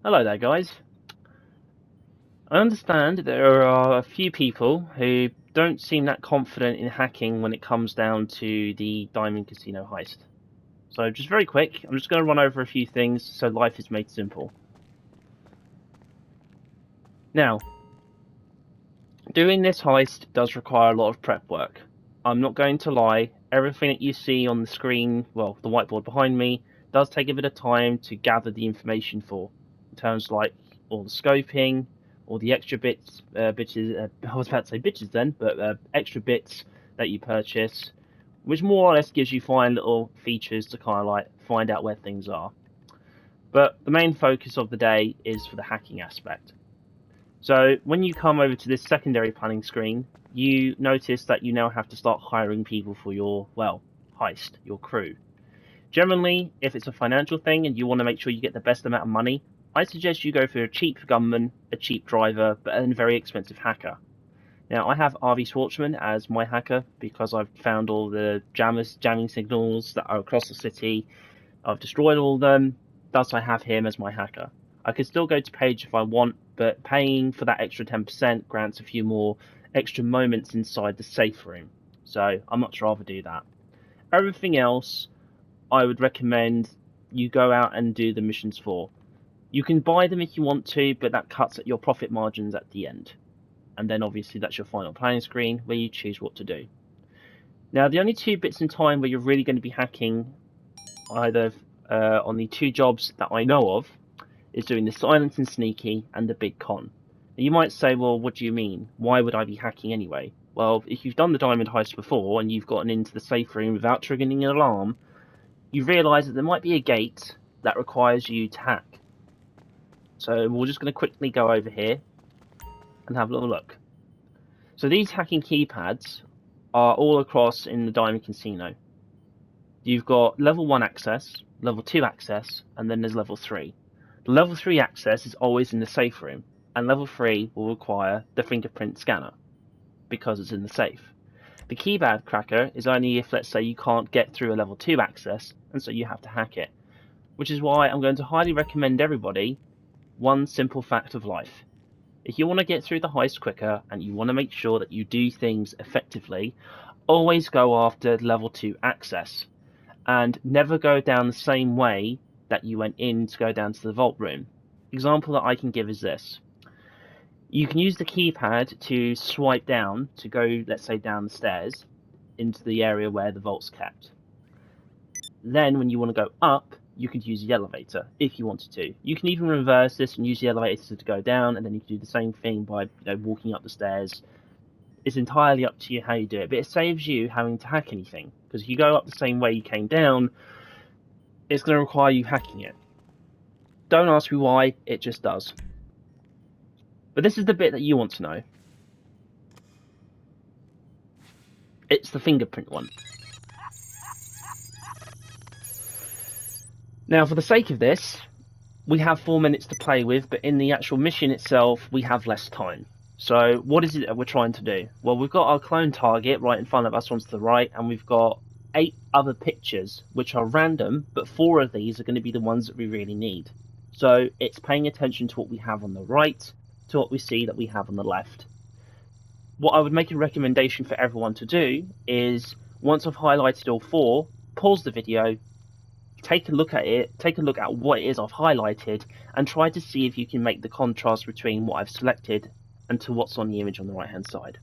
Hello there, guys. I understand there are a few people who don't seem that confident in hacking when it comes down to the Diamond Casino heist. So just very quick, I'm just going to run over a few things so life is made simple. Now, doing this heist does require a lot of prep work. I'm not going to lie, everything that you see on the screen, well, the whiteboard behind me, does take a bit of time to gather the information for. In terms like all the scoping, all the extra bits, bitches, I was about to say bitches then, but extra bits that you purchase, which more or less gives you fine little features to kind of like find out where things are. But the main focus of the day is for the hacking aspect. So when you come over to this secondary planning screen, you notice that you now have to start hiring people for your, well, heist, your crew. Generally, if it's a financial thing and you want to make sure you get the best amount of money, I suggest you go for a cheap gunman, a cheap driver, but a very expensive hacker. Now, I have RV Schwartzman as my hacker because I've found all the jamming signals that are across the city. I've destroyed all of them, thus I have him as my hacker. I could still go to Page if I want, but paying for that extra 10% grants a few more extra moments inside the safe room, so I'd much rather do that. Everything else, I would recommend you go out and do the missions for. You can buy them if you want to, but that cuts at your profit margins at the end. And then obviously that's your final planning screen where you choose what to do. Now, the only two bits in time where you're really going to be hacking, either on the two jobs that I know of, is doing the silent and sneaky and the big con. Now, you might say, well, what do you mean? Why would I be hacking anyway? Well, if you've done the diamond heist before and you've gotten into the safe room without triggering an alarm, you realise that there might be a gate that requires you to hack. So we're just going to quickly go over here and have a little look. So these hacking keypads are all across in the Diamond Casino. You've got level 1 access, level 2 access, and then there's level 3. The level 3 access is always in the safe room, and level 3 will require the fingerprint scanner, because it's in the safe. The keypad cracker is only if, let's say, you can't get through a level 2 access, and so you have to hack it. Which is why I'm going to highly recommend everybody one simple fact of life. If you want to get through the heist quicker, and you want to make sure that you do things effectively, always go after level 2 access. And never go down the same way that you went in to go down to the vault room. Example that I can give is this. You can use the keypad to swipe down to go, let's say, down the stairs into the area where the vault's kept. Then when you want to go up, you could use the elevator if you wanted to. You can even reverse this and use the elevator to go down, and then you can do the same thing by walking up the stairs. It's entirely up to you how you do it, but it saves you having to hack anything, because if you go up the same way you came down, it's going to require you hacking it. Don't ask me why, it just does. But this is the bit that you want to know. It's the fingerprint one. Now, for the sake of this, we have 4 minutes to play with, but in the actual mission itself, we have less time. So what is it that we're trying to do? Well, we've got our clone target right in front of us, one to the right, and we've got 8 other pictures, which are random, but 4 of these are going to be the ones that we really need. So it's paying attention to what we have on the right, to what we see that we have on the left. What I would make a recommendation for everyone to do is, once I've highlighted all 4, pause the video, take a look at it, take a look at what it is I've highlighted, and try to see if you can make the contrast between what I've selected and to what's on the image on the right hand side.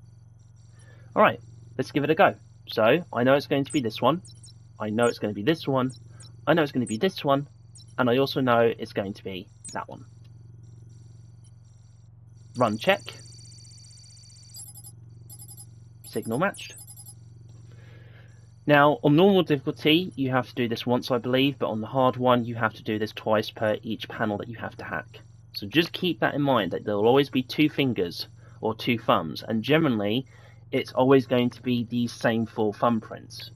Alright, let's give it a go. So, I know it's going to be this one, I know it's going to be this one, I know it's going to be this one, and I also know it's going to be that one. Run check. Signal matched. Now, on normal difficulty, you have to do this once, I believe, but on the hard one, you have to do this twice per each panel that you have to hack. So just keep that in mind, that there will always be 2 fingers or 2 thumbs, and generally, it's always going to be these same 4 thumbprints.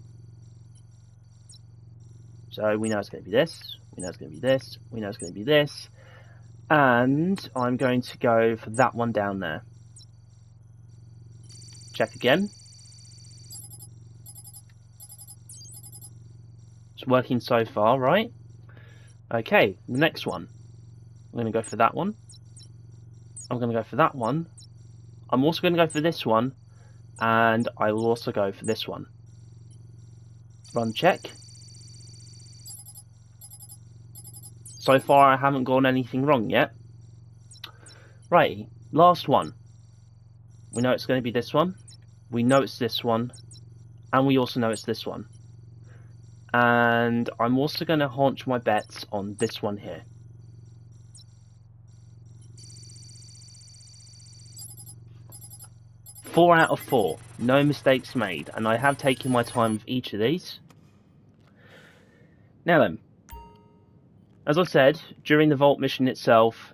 So we know it's going to be this, we know it's going to be this, we know it's going to be this, and I'm going to go for that one down there. Check again. It's working so far, right? Okay, the next one. I'm going to go for that one. I'm going to go for that one. I'm also going to go for this one. And I will also go for this one. Run check. So far I haven't gotten anything wrong yet. Right, last one. We know it's going to be this one. We know it's this one. And we also know it's this one. And I'm also going to haunch my bets on this one here. Four out of 4. No mistakes made. And I have taken my time with each of these. Now then. As I said, during the vault mission itself,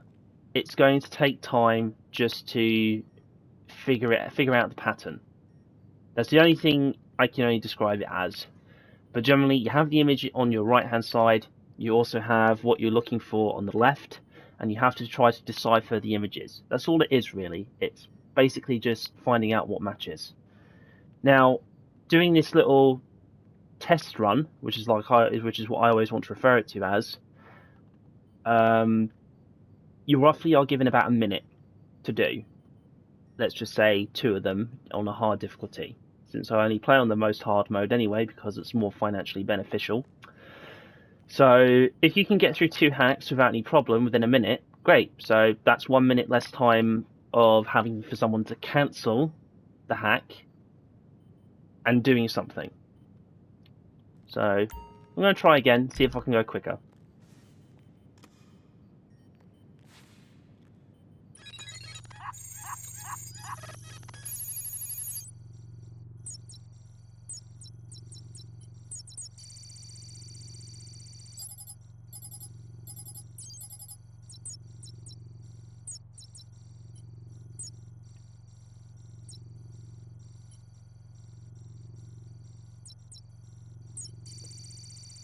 it's going to take time just to figure out the pattern. That's the only thing I can only describe it as. But generally, you have the image on your right hand side, you also have what you're looking for on the left, and you have to try to decipher the images. That's all it is really. It's basically just finding out what matches. Now, doing this little test run, which is what I always want to refer it to as, you roughly are given about a minute to do. Let's just say 2 of them on a hard difficulty, since I only play on the most hard mode anyway because it's more financially beneficial. So if you can get through 2 hacks without any problem within a minute, great. So that's 1 minute less time of having for someone to cancel the hack and doing something. So I'm going to try again, see if I can go quicker.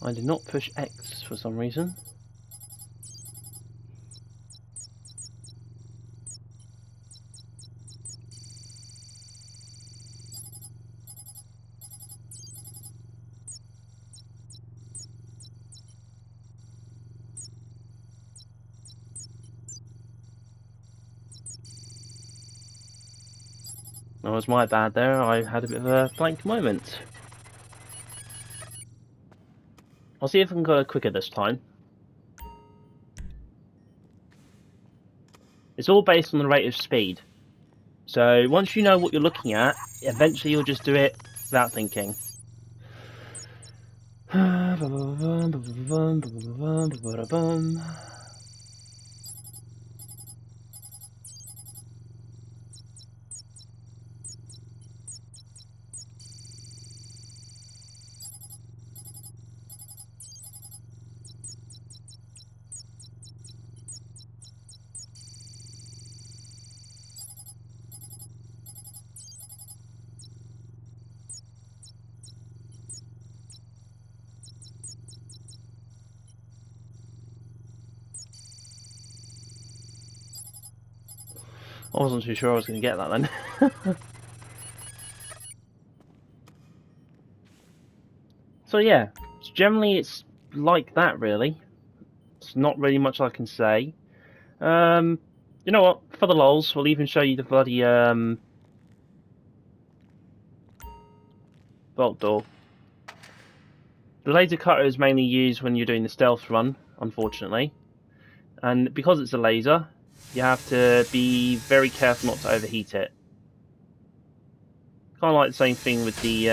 I did not push X for some reason. That was my bad there, I had a bit of a blank moment. I'll see if I can go quicker this time. It's all based on the rate of speed. So once you know what you're looking at, eventually you'll just do it without thinking. I wasn't too sure I was going to get that then. So yeah, generally it's like that really. It's not really much I can say. You know what? For the lols, we'll even show you the bloody vault door. The laser cutter is mainly used when you're doing the stealth run, unfortunately. And because it's a laser, you have to be very careful not to overheat it. Kind of like the same thing with the,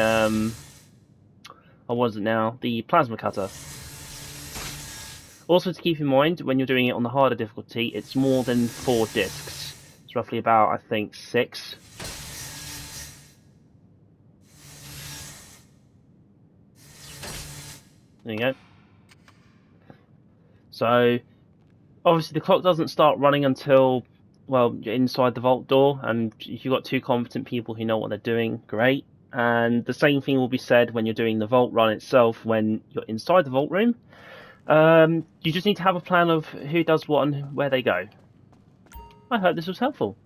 what was it now? The plasma cutter. Also to keep in mind, when you're doing it on the harder difficulty, it's more than 4 discs. It's roughly about, I think, 6. There you go. So, obviously the clock doesn't start running until, well, you're inside the vault door, and if you've got 2 competent people who know what they're doing, great. And the same thing will be said when you're doing the vault run itself, when you're inside the vault room. You just need to have a plan of who does what and where they go. I hope this was helpful.